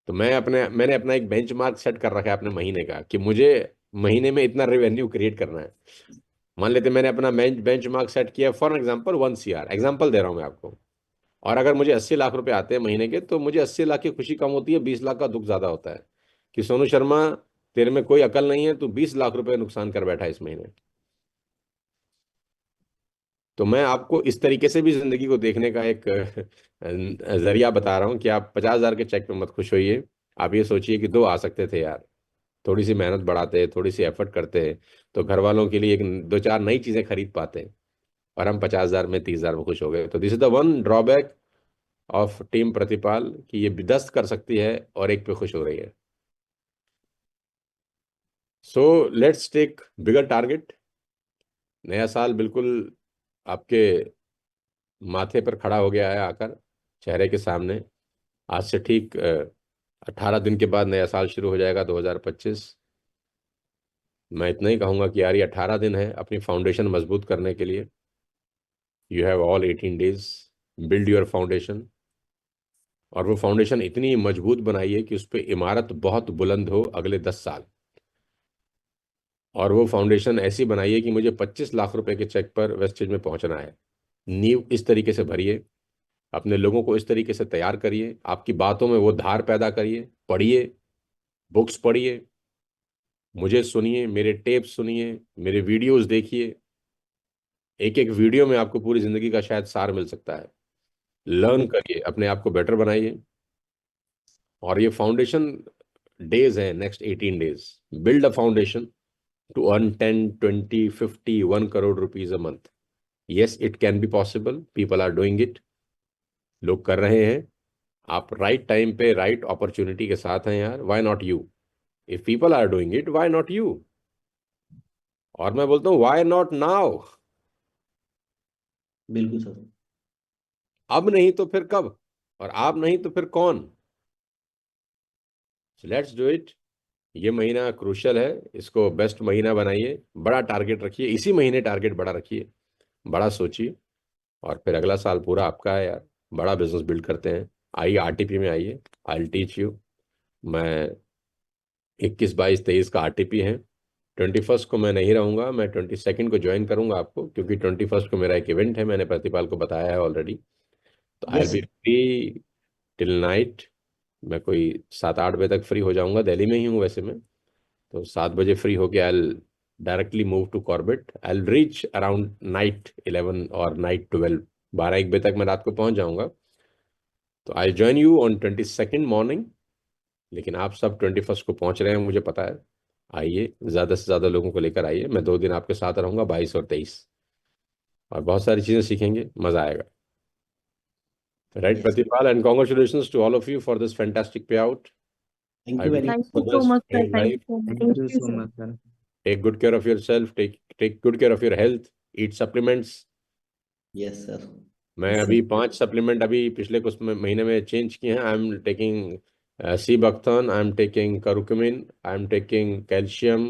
तो मैंने अपना एक बेंचमार्क सेट कर रखा है अपने महीने का, कि मुझे महीने में इतना रेवेन्यू क्रिएट करना है। मान लेते मैंने अपना बेंचमार्क सेट किया, फॉर एग्जांपल 1 CR, एग्जांपल दे रहा हूं मैं आपको। और अगर मुझे 80 लाख रुपए आते हैं महीने के, तो मुझे 80 लाख की खुशी कम होती है, 20 लाख का दुख ज्यादा होता है। कि सोनू शर्मा, तेरे में कोई अकल नहीं है, तू 20 लाख रुपए नुकसान कर बैठा है इस महीने। तो मैं आपको इस तरीके से भी जिंदगी को देखने का एक जरिया बता रहा हूँ कि आप 50,000 के चेक पे मत खुश होइए। आप ये सोचिए कि 2 आ सकते थे यार, थोड़ी सी मेहनत बढ़ाते, थोड़ी सी एफर्ट करते, तो घर वालों के लिए एक दो चार नई चीजें खरीद पाते। और हम 50,000 में, 30,000 में खुश हो गए। तो this is the one drawback of team Pratipal, कि ये 10 कर सकती है और एक पे खुश हो रही है। So let's take bigger target. नया साल बिल्कुल आपके माथे पर खड़ा हो गया है आकर, चेहरे के सामने। आज से ठीक 18 दिन के बाद नया साल शुरू हो जाएगा, 2025। मैं इतना ही कहूंगा कि यार ये 18 दिन है अपनी फाउंडेशन मजबूत करने के लिए। You have all 18 days, build your foundation. और वो फाउंडेशन इतनी मजबूत बनाइए कि उस पर इमारत बहुत बुलंद हो अगले 10 साल। और वो फाउंडेशन ऐसी बनाइए कि मुझे 25 लाख रुपए के चेक पर वेस्टेज में पहुंचना है। नींव इस तरीके से भरिए, अपने लोगों को इस तरीके से तैयार करिए, आपकी बातों में वो धार पैदा करिए। पढ़िए, बुक्स पढ़िए, मुझे सुनिए, मेरे टेप सुनिए, मेरे वीडियोस देखिए। एक एक वीडियो में आपको पूरी जिंदगी का शायद सार मिल सकता है। लर्न करिए, अपने आप को बेटर बनाइए। और ये फाउंडेशन डेज है, next 18 days. Build a foundation to earn 10, 20, 50, 1 crore rupees a month. Yes, it can be possible, people are doing it, लोग कर रहे हैं। आप राइट टाइम पे राइट अपॉर्चुनिटी के साथ हैं यार, why not you? If people are doing it, why not you? और मैं बोलता हूँ व्हाई नॉट नाउ?
बिल्कुल सर।
अब नहीं तो फिर कब? और आप नहीं तो फिर कौन? Let's do it. ये महीना क्रूशल है, इसको बेस्ट महीना बनाइए। बड़ा टारगेट रखिए, इसी महीने टारगेट बड़ा रखिए, बड़ा सोचिए। और फिर अगला साल पूरा आपका है यार। बड़ा बिजनेस बिल्ड करते हैं। आइए आरटीपी में आइए, आई विल टीच यू। मैं 21, 22, 23 का आरटीपी है। 21 को मैं नहीं रहूंगा, मैं 22 को ज्वाइन करूंगा आपको, क्योंकि 21 को मेरा एक इवेंट है, मैंने प्रतिपाल को बताया है ऑलरेडी। तो I
yes
will be
sir.
Free till night. मैं कोई 7-8 बजे तक फ्री हो जाऊंगा, दिल्ली में ही हूँ वैसे मैं। तो 7 बजे फ्री होके I directly move to Corbett. I reach around night 11 और नाइट 12, 12-1 बजे तक मैं रात को पहुंच जाऊंगा। तो I join you on 22 morning. लेकिन आप सब 21 को पहुंच रहे हैं, मुझे पता है। आइए, ज़्यादा से ज़्यादा लोगों को लेकर आइए, मैं 2 दिन आपके साथ रहूंगा, 22 और 23। और बहुत सारी चीज़ें सीखेंगे, मज़ा आएगा। Right
yes,
Pratipal, and congratulations to all of you for this fantastic payout.
Thank
I
you
wish
very
Thank
you
you
the
so
best
much,
in
sir.
Your
Thank
life.
you so much.
Thank
Thank you
you
so
sir.
much, sir.
Take good care of yourself, take good care of your health, eat supplements.
Yes sir.
मैं
Yes, sir.
अभी 5 supplement अभी पिछले कुछ महीने में change किए हैं। I am taking sea buckthorn, I am taking curcumin, I am taking calcium,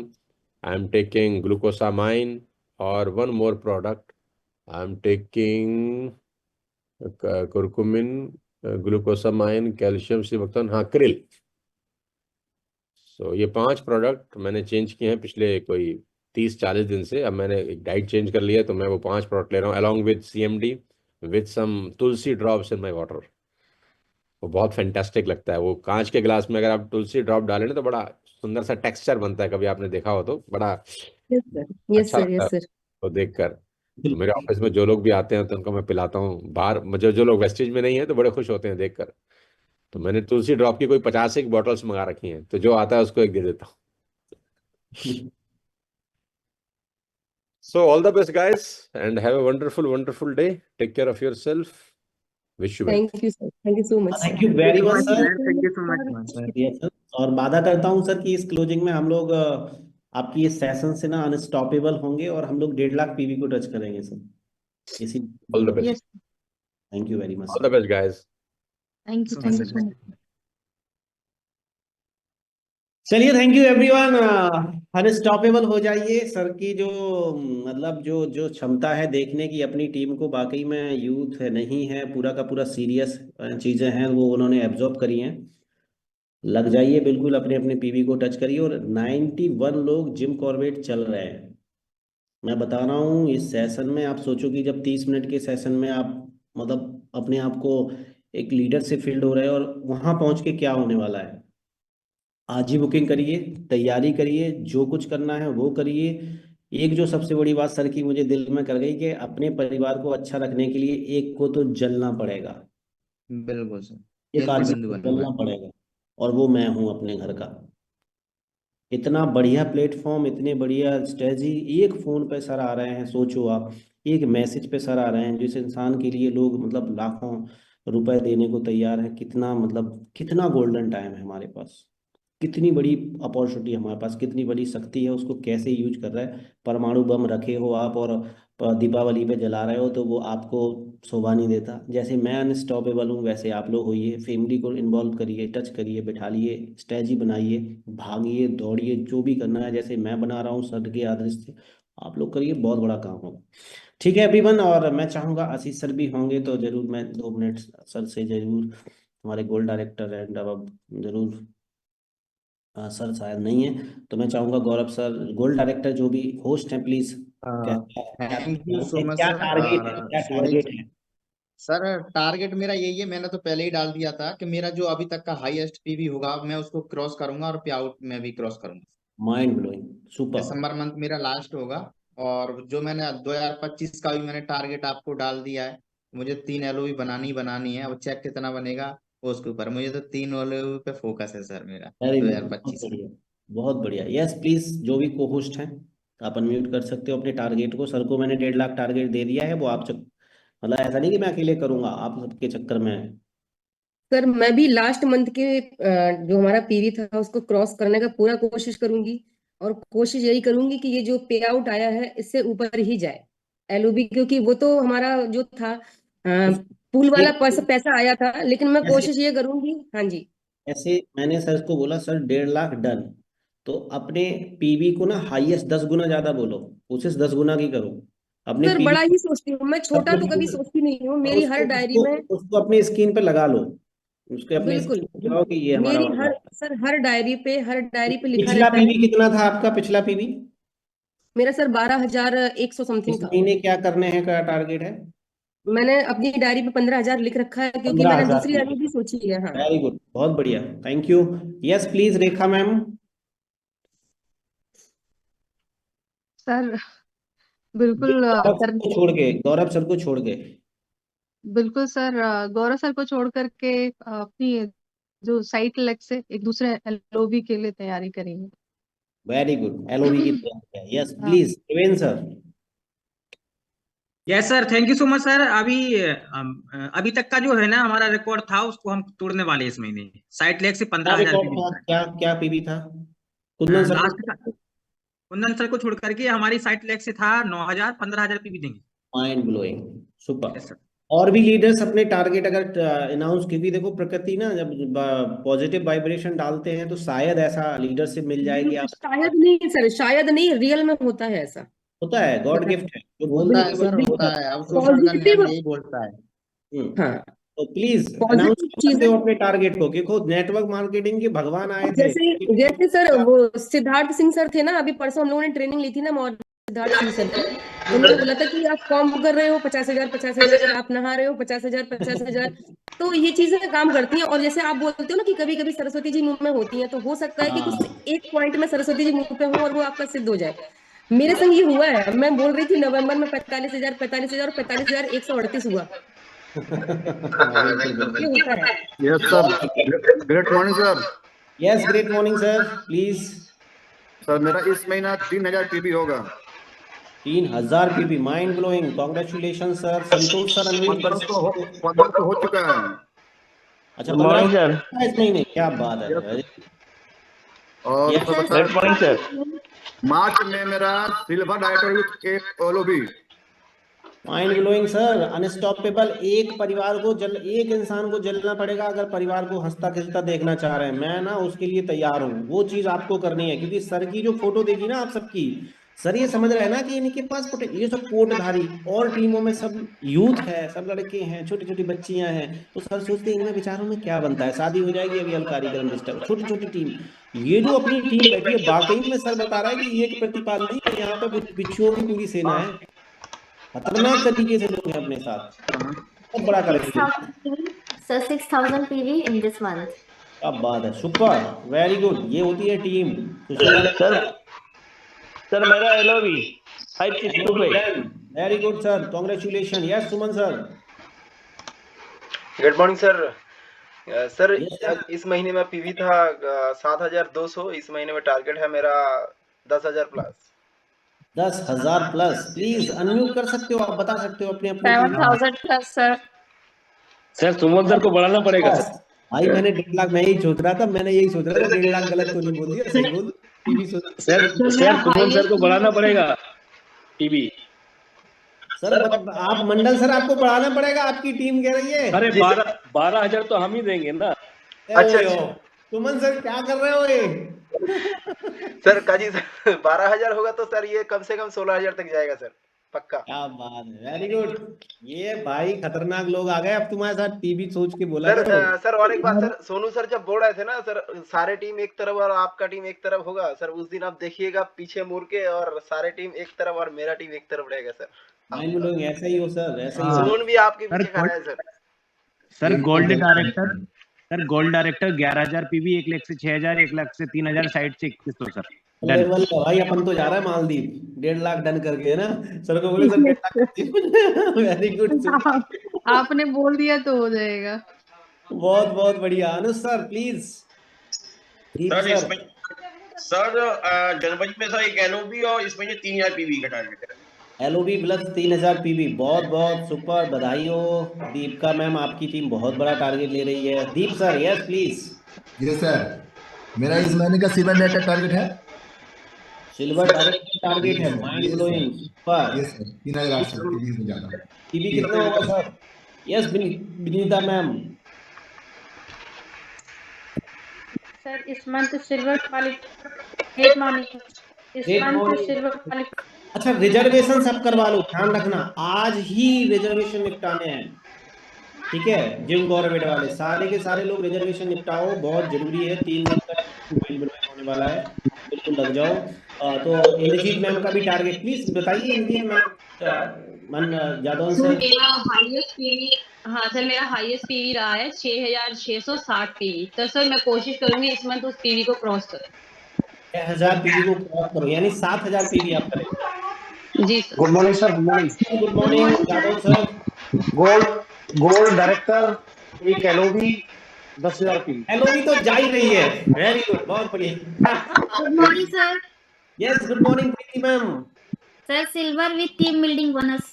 I am taking glucosamine, और one more product I am taking curcumin, glucosamine, calcium, sea buckthorn, हाँ क्रिल। सो ये 5 प्रोडक्ट मैंने change किए हैं पिछले कोई 30-40 दिन से। अब मैंने एक डाइट चेंज कर लिया है, तो मैं वो 5 प्रोडक्ट ले रहा हूँ along with CMD, with some tulsi drops in my water. वो बहुत फैंटास्टिक लगता है। वो कांच के गिलास में अगर आप तुलसी ड्रॉप डालें ना, तो बड़ा सुंदर सा टेक्सचर बनता है। कभी आपने देखा हो तो बड़ा
Yes, sir. Yes,
अच्छा
sir.
लगता है
Yes, sir.
वो देखकर। तो मेरे
बिल्कुल।
ऑफिस में जो लोग भी आते हैं तो उनको मैं पिलाता हूँ। बाहर मुझे जो लोग वेस्टेज में नहीं है तो बड़े खुश होते हैं देखकर। तो मैंने तुलसी ड्रॉप की कोई 50 एक बॉटल्स मंगा रखी हैं, तो जो आता है उसको एक दे देता हूँ। So all the best, guys, and have a wonderful, wonderful day. Take care of yourself. Wish you well.
Thank you, sir. Thank you so much, sir.
Thank you
Thank you
very
so
much
much,
Thank
sir.
you
man.
so
Thank
much,
you so much, man.
sir.
Yes sir. और वादा करता हूँ sir कि इस closing में हम लोग आपकी इस सेशन से ना अनस्टॉपेबल होंगे और हम लोग 1.5 लाख पीवी को टच करेंगे सर, इसी
All the
बोलो।
best.
Yes.
Thank you very much
All
sir.
the best, guys.
Thank you.
So much,
Thank you
sir.
so much.
चलिए, थैंक यू एवरीवन। अनस्टॉपेबल हो जाइए सर की जो मतलब जो जो क्षमता है देखने की अपनी टीम को, वाकई में यूथ है नहीं है, पूरा का पूरा सीरियस चीजें हैं वो उन्होंने एब्जॉर्ब करी हैं। लग जाइए बिल्कुल, अपने अपने पीवी को टच करिए। और 91 लोग जिम कॉर्बेट चल रहे हैं। मैं बता रहा हूँ इस सेशन में आप सोचो कि जब 30 मिनट के सेशन में आप मतलब अपने आप को एक लीडर से फील्ड हो रहे हैं, और वहां पहुंच के क्या होने वाला है। आज ही बुकिंग करिए, तैयारी करिए, जो कुछ करना है वो करिए। एक जो सबसे बड़ी बात सर की मुझे दिल में कर गई कि अपने परिवार को अच्छा रखने के लिए एक को तो जलना पड़ेगा,
बिल्कुल सर.
एक
जल की
आदमी
बंधु
को
बनूंगा.
जलना पड़ेगा। और वो मैं हूं अपने घर का। इतना बढ़िया प्लेटफॉर्म, इतने बढ़िया स्ट्रेटजी, एक फोन पे सर आ रहे हैं, सोचो आप। एक मैसेज पे सर आ रहे हैं, जिस इंसान के लिए लोग मतलब लाखों रुपए देने को तैयार हैं। कितना मतलब कितना गोल्डन टाइम है हमारे पास, कितनी बड़ी अपॉर्चुनिटी हमारे पास, कितनी बड़ी शक्ति है, उसको कैसे यूज कर रहा है। परमाणु बम रखे हो आप और दीपावली पे जला रहे हो तो वो आपको शोभा नहीं देता। जैसे मैं अनस्टॉपेबल हूँ, वैसे आप लोग होइए, फैमिली को इन्वॉल्व करिए, टच करिए, बिठाइए, स्ट्रेटजी बनाइए, भागिए, दौड़िए, जो भी करना है जैसे मैं बना रहा हूँ सर के आदेश से आप लोग करिए, बहुत बड़ा काम होगा। ठीक है एवरीवन। और मैं चाहूंगा आशीष सर भी होंगे तो जरूर मैं 2 मिनट सर से जरूर, हमारे गोल्ड डायरेक्टर एंड अब जरूर सर शायद नहीं है, तो मैं चाहूंगा गौरव सर, गोल्ड डायरेक्टर जो भी होस्ट हैं, प्लीज कैसे क्या
थैंक यू सो मच
क्या
सर.
टारगेट है,
और
क्या
वही
टारगेट है।
सर, टारगेट मेरा यही है. मैंने तो पहले ही डाल दिया था कि मेरा जो अभी तक का हाईएस्ट पीवी होगा मैं उसको क्रॉस करूंगा और पे आउट में भी क्रॉस करूंगा.
Mind blowing, super.
दिसंबर मंथ मेरा लास्ट होगा. और जो मैंने 2025 का भी मैंने टारगेट आपको डाल दिया है. मुझे 3 LOV बनानी ही बनानी है. अब चेक कितना बनेगा वो उसके ऊपर. मुझे तो 3 LOV पे फोकस है सर मेरा
वेरी गुड, बहुत
2025 में.
बढ़िया, बहुत बढ़िया। यस प्लीज, जो भी को होस्ट हैं आप अनम्यूट कर सकते हो अपने टारगेट को। सर को मैंने 1.5 लाख टारगेट दे दिया है, वो आप मतलब ऐसा नहीं कि मैं अकेले करूंगा, आप सबके चक्कर में।
सर मैं भी लास्ट मंथ के जो हमारा पीवी था उसको क्रॉस करने का पूरा कोशिश करूंगी। और कोशिश यही करूंगी कि ये जो पे आउट आया है इससे ऊपर ही जाए एलओबी, क्योंकि वो तो हमारा जो था
उस
पूल वाला
एक
पैसा आया था, लेकिन मैं
ऐसे
कोशिश ये करूंगी। हाँ जी
ऐसे मैंने सर को बोला सर 1.5 लाख डन, तो अपने पीवी को ना हाईएस्ट 10 गुना ज्यादा बोलो, कोशिश 10 गुना की करो अपने
सर,
पीवी।
बड़ा ही सोचती हूँ मैं, छोटा तो कभी सोचती नहीं हूँ।
और
मेरी हर
उसको
डायरी
उसको
में
उसको अपनी स्क्रीन पे लगा लो, उसके अपने
बिल्कुल
स्क्रीन पे लगाओ कि ये हमारा
मेरी
बंदा
हर
है।
सर हर डायरी पे लिखा
पिछला
रहता है।
पीवी कितना था आपका, पिछला पीवी?
मेरा सर 12,100
इस
समथिंग था।
महीने क्या करने हैं का टारगेट है?
मैंने अपनी डायरी पे 15,000 लिख रखा है, क्योंकि मैंने
15,000।
दूसरी डायरी भी सोची है। हाँ
वेरी गुड, बहुत बढ़िया, thank you. Yes please Rekha ma'am.
Sir बिल्कुल
गौरव सर
कर
को छोड़ के, गौरव सर को छोड़ के।
बिल्कुल सर, गौरव सर को छोड़ करके अपनी जो साइट लेग से एक दूसरे एलओबी के लिए तैयारी करेंगे।
वेरी गुड, एलओबी की तैयारी है। यस
हाँ।
Please Devendra sir.
Yes sir, thank you so much sir. अभी तक का जो है ना हमारा रिकॉर्ड था, उसको हम तोड़ने वाले हैं इस महीने। साइट लेग से
क्या
15,000
रिकॉर्ड
पीवी
था, क्या क्या पीवी था? कुंदन सर
लास्ट का। कुंदन सर को छोड़ करके हमारी साइट लेग से था 9,000, 15,000 पीवी देंगे।
Mind blowing, super.
Yes sir.
और भी लीडर्स अपने टारगेट अगर अनाउंस, क्योंकि देखो प्रकृति ना जब पॉजिटिव वाइब्रेशन डालते हैं तो शायद ऐसा लीडरशिप मिल जाएगी आप।
शायद नहीं सर, शायद नहीं, रियल में होता है ऐसा।
होता है, गॉड गिफ्ट है जो
होता
बोलते
है
हैं
सर,
वही
होता
होता
है। अवशोषण का
पॉजिटिव।
नियम यही बोलता है।
हाँ,
तो प्लीज अनाउंस
पॉजिटिव
कर सकते
चीजें।
हो अपने टारगेट को, क्योंकि नेटवर्क मार्केटिंग के भगवान आए थे।
जैसे जैसे सर वो सिद्धार्थ सिंह सर थे ना, अभी परसों हम लोगों ने ट्रेनिंग ली थी ना और सिद्धार्थ सिंह सर की। तो उन्होंने बोला था कि आप फॉर्म कर रहे हो 50,000 50,000, आप नहा रहे हो 50,000 50,000। तो ये चीजें काम करती हैं। और जैसे आप बोलते हो ना कि कभी कभी सरस्वती जी मुंह में होती हैं, तो हो सकता है कि
हाँ,
कुछ एक पॉइंट में सरस्वती जी मुंह पे हो और वो आपका सिद्ध हो जाए। मेरे संग ये हुआ है। मैं बोल रही थी नवंबर में 45,000 45,000 और 45,138 हुआ।
बिल्कुल
ये
बिल्कुल।
होता है।
Yes sir, great morning sir.
Yes great morning sir, please.
Sir मेरा इस महीना 3,000 पीबी होगा।
3,000 PB, mind blowing, congratulation sir. Santosh sir unmute कर
1500
सकते हो?
1500 हो चुका है।
अच्छा,
गुड मॉर्निंग सर।
15 इस महीने, क्या बात है
यस
सर।
और
यस
सर बता,
गुड मॉर्निंग सर।
मार्च में मेरा सिल्वर डायरेक्टर विथ एक LOB.
Mind blowing sir, unstoppable. एक परिवार को एक इंसान को जलना पड़ेगा अगर परिवार को हंसता खिलता देखना चाह रहे हैं। मैं ना उसके लिए तैयार हूँ, वो चीज आपको करनी है। क्योंकि सर की जो फोटो देखी ना आप सबकी, सर ये समझ रहे हैं ना कि इनके पास ये सब कोटधारी और टीमों में सब यूथ है, सब लड़के हैं, छोटी छोटी बच्चियां हैं। तो सर सोचते हैं इनमें विचारों में क्या बनता है, शादी हो जाएगी अभी हल कार्यक्रम डिस्टर्ब, छोटी छोटी टीम। ये जो अपनी टीम बैठी है, वाकई में सर बता रहा है कि ये एक प्रतिपाल नहीं है, यहाँ पे बिच्छुओं की पूरी सेना है। खतरनाक तरीके से लोग हैं अपने साथ, बहुत बड़ा collection.
6,000 PV in this month.
क्या बात है, सुपर, वेरी गुड। ये होती है टीम। सुशीला
सर मेरा LOB 5625।
Very good sir, congratulation. Yes Suman sir.
Good morning sir. Sir
Yes, sir.
इस महीने में पीवी था 7,200। इस महीने में टारगेट है मेरा 10,000 प्लस।
10,000 प्लस। प्लीज अनम्यूट कर सकते हो, आप बता सकते हो अपने अपने
7,000 प्लस सर।
सर सुमन सर को बढ़ाना पड़ेगा
बस।
सर।
भाई मैंने 1.5 लाख, मैं यही सोच रहा था, 1.5 लाख गलत तो नहीं बोल दिया, सही बोल। टीवी
सर सुमन सर को बढ़ाना पड़ेगा पीबी।
सर आप मंडल सर, आपको बढ़ाना पड़ेगा, आपकी टीम कह रही है।
अरे 12,000 तो हम ही देंगे ना।
अच्छा
सुमन सर क्या कर रहे हो ये?
सर काजी सर 12,000 होगा तो सर ये कम से कम 16,000 तक जाएगा सर, पक्का।
क्या बात है, वेरी गुड। ये भाई खतरनाक लोग आ गए अब तुम्हारे साथ। टीवी सोच के बोला
सर
करो।
सर और एक बात सर, सोनू सर जब बोल रहे थे ना सर, सारे टीम एक तरफ और आपका टीम एक तरफ होगा सर, उस दिन आप देखिएगा पीछे मुड़ के और सारे टीम एक तरफ और मेरा टीम एक तरफ रहेगा सर।
माइंड ब्लोइंग, ऐसा ही हो सर, ऐसा ही हो।
सुमन भी आपके पीछे खड़ा है sir.
Sir gold director, sir gold director 11,000 PV, 1 lakh से 6,000, 1 लाख से 3,000, साइड से 2100 सर।
लेवल भाई, अपन तो जा रहा है मालदीव 1.5 लाख डन करके, है ना? सर को बोले सर 1.5 लाख। Very good.
आपने बोल दिया तो हो जाएगा।
बहुत बहुत बढ़िया। Anuj sir please. Deep
sir
sir.
इसमें सर जनवरी में सर एक एलओबी और इसमें 3,000 पीवी का टारगेट है।
एलओबी प्लस 3,000 पीवी, बहुत बहुत सुपर, बधाई हो। दीपिका मैम, आपकी टीम बहुत बड़ा टारगेट ले रही है। Deep sir, yes please.
Yes sir, मेरा इस महीने का सिल्वर नेट का टारगेट है।
सिल्वर डायरेक्ट टारगेट है, mind blowing, super.
Yes sir, 3,800 PV में ज्यादा।
पीवी कितना होगा sir? Yes Vinita ma'am.
Sir इस month silver qualify. Good morning. इस मंथ सिल्वर क्वालिफाई।
अच्छा, रिजर्वेशन सब करवा लो, ध्यान रखना आज ही रिजर्वेशन निपटाने हैं, ठीक है? जिम कॉर्बेट वाले सारे के सारे लोग रिजर्वेशन निपटाओ, बहुत जरूरी है। 3 दिन तक होने वाला है, बिल्कुल लग जाओ। तो इंद्रजीत मैम का भी टारगेट प्लीज बताइए। Indrajeet ma'am, Jadaun
sir
sir.
मेरा हाईएस्ट पीवी, हाँ सर मेरा हाईएस्ट पीवी रहा है 6660 पीवी। तो सर मैं कोशिश करूंगी इस मंथ उस पीवी को क्रॉस करूं।
6000 पीवी को क्रॉस करो, यानी 7000 पीवी आप करें।
जी sir.
Good morning sir, good morning.
Good morning Jadhav sir.
Gold director एक एलओबी 10,000 पीवी।
एलओबी तो जा ही रही है। वेरी गुड, बहुत बढ़िया।
Good morning sir.
Yes good morning Preeti ma'am.
Sir silver with team building bonus.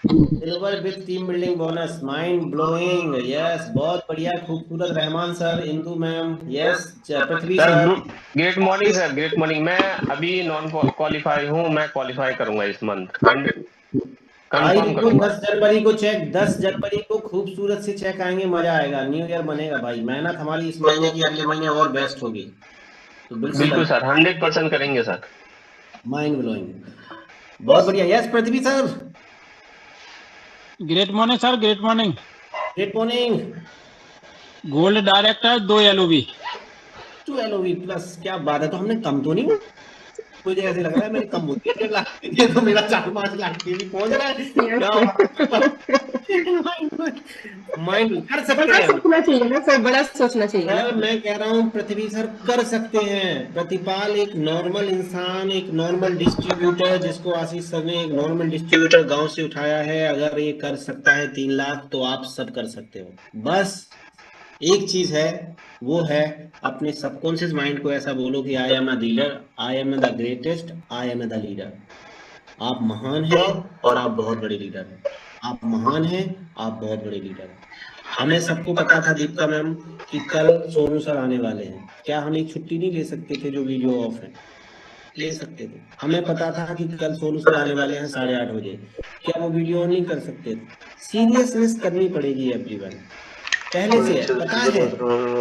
Silver with team building bonus, mind blowing. Yes बहुत बढ़िया, खूबसूरत। Rahman sir, Indu ma'am, yes Prithvi
sir
sir.
Great morning sir, great morning. मैं अभी non qualify हूँ, मैं qualify करूंगा इस month,
भाई
कंफर्म
देखो
करूंगा।
10 जनवरी को चेक, 10 जनवरी को खूबसूरत से चेक आएंगे, मजा आएगा, न्यू ईयर बनेगा भाई। मेहनत हमारी इस महीने की अगले महीने और बेस्ट होगी। तो
बिल्कुल सर, 100% करेंगे सर।
माइंड ब्लोइंग, बहुत बढ़िया। Yes Prithvi sir.
Great morning sir, great morning.
Good morning.
Gold director 2 LOB.
2 LOB plus, क्या बात है। तो हमने कम तो नहीं, मुझे ऐसे लग रहा है मेरी कम होती है 1.5 लाख, ये तो मेरा 4-5 लाख की भी पहुंच रहा है। क्या माइंड कर सकते
बड़ा
हैं
सोचना चाहिए ना सर, बड़ा सोचना चाहिए ना।
सर। मैं कह रहा हूँ पृथ्वी सर कर सकते हैं। प्रतिपाल एक नॉर्मल इंसान, एक नॉर्मल डिस्ट्रीब्यूटर, जिसको आशीष सर ने एक नॉर्मल डिस्ट्रीब्यूटर गांव से उठाया है, अगर ये कर सकता है 3 लाख, तो आप सब कर सकते हो। बस एक चीज है, वो है अपने सबकॉन्शियस माइंड को ऐसा बोलो कि I am a leader, I am the greatest, I am the leader. आप महान हैं और आप बहुत बड़े लीडर हैं। आप महान हैं, आप बहुत बड़े लीडर हैं। हमें सबको पता था दीपिका मैम कि कल सोनू सर आने वाले हैं। क्या हम एक छुट्टी नहीं ले सकते थे जो वीडियो ऑफ है? ले सकते थे। हमें पता था कि कल सोनू सर आने वाले हैं 8:30 बजे। क्या वो वीडियो ऑन नहीं कर सकते थे? सीरियसनेस करनी पड़ेगी एवरीवन। पहले से है, पता है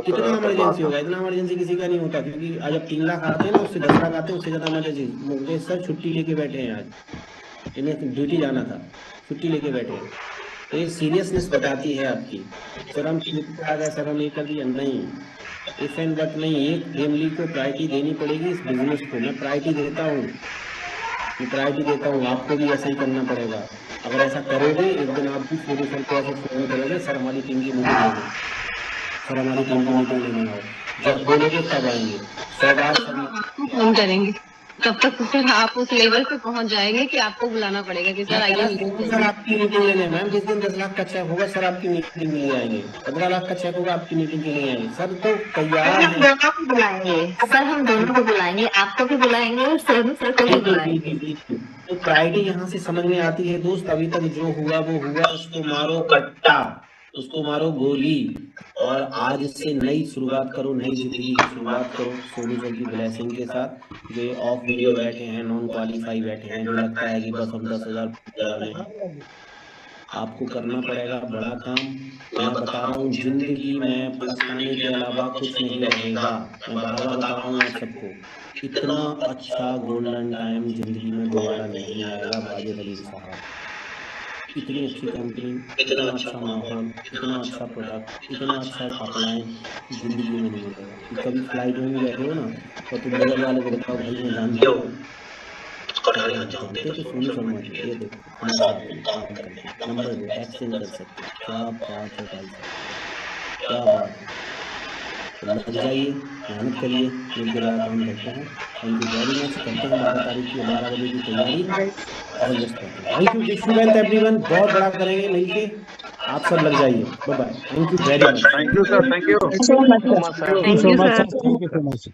कितना इमरजेंसी होगा। इतना इमरजेंसी किसी का नहीं होता, क्योंकि आज जब 3 लाख आते हैं ना, उससे 10 लाख आते हैं, उससे ज्यादा इमरजेंसी। मुकेश सर छुट्टी लेके बैठे हैं, आज इन्हें ड्यूटी जाना था, छुट्टी लेके बैठे हैं। तो ये सीरियसनेस बताती है आपकी। सर हम ट्रिप पे आ गए, सर हम ये कर दिया, नहीं। इफ एंड बट नहीं, एक फैमिली को प्रायोरिटी देनी पड़ेगी। इस बिजनेस को मैं प्रायोरिटी देता हूँ, मैं प्रायोरिटी देता हूँ। आपको भी ऐसा ही करना पड़ेगा। अगर ऐसा करोगे, एक दिन आप भी सोनू सर को ऐसे फोन करोगे, सर हमारी टीम की मीटिंग लेंगे, सर हमारी टीम की मीटिंग लेने आओ। जब बोलोगे तब आएंगे। 100 बार
आपको फोन करेंगे, तब तक तो फिर आप उस लेवल पे पहुंच जाएंगे कि आपको बुलाना पड़ेगा कि सर आइए मीटिंग
सर आपकी मीटिंग लेने। मैम जिस दिन 10 लाख का चेक होगा, सर आपकी मीटिंग के लिए आएंगे। 15 लाख का चेक होगा, आपकी मीटिंग के लिए आएंगे। सर तो तैयार
हम दोनों को बुलाएंगे सर, हम दोनों को बुलाएंगे, आपको भी बुलाएंगे और सोनू सर को भी बुलाएंगे।
तो प्रायोरिटी यहाँ से समझ में आती है दोस्त। अभी तक जो हुआ वो हुआ, उसको मारो कट्टा, उसको मारो गोली, और आज से नई शुरुआत करो, नई जिंदगी की शुरुआत करो सोनू सर की ब्लेसिंग के साथ। जो ऑफ वीडियो बैठे हैं, नॉन क्वालिफाई बैठे हैं, जो लगता है कि बस हम 10,000 में हैं, आपको करना पड़ेगा बड़ा काम। मैं बता रहा हूँ जिंदगी में पछताने के अलावा कुछ नहीं रहेगा। मैं बार बार बता रहा हूँ आप सबको, इतना अच्छा गोल्डन टाइम जिंदगी में दोबारा नहीं आएगा वाजिद अली साहब। इतनी अच्छी कंपनी, इतना अच्छा माहौल, इतना अच्छा प्रोडक्ट, इतना अच्छा अप्लाई जिंदगी में नहीं मिलेगा। कि कभी फ्लाइट में भी बैठे हो ना, और तुम बगल वाले को बताओ भाई मैं जानते हो जानते तो सोनू शर्मा जी, ये देखो हमारे साथ में काम करके नंबर दो, एक्सचेंज कर सकते। क्या बात है भाई साहब, क्या बात है। तो लग जाइए, मेहनत करिए, मिलकर बड़ा काम करते हैं। Thank you very much. करते हैं 12 तारीख की 12 बजे की तैयारी, ऑल बेस्ट करते हैं। Thank you, wish you wealth everyone. बहुत बड़ा करेंगे मिलके, आप सब लग जाइए। Bye bye, thank you very much.
Thank you sir, thank you
thank you so much sir, thank you so much.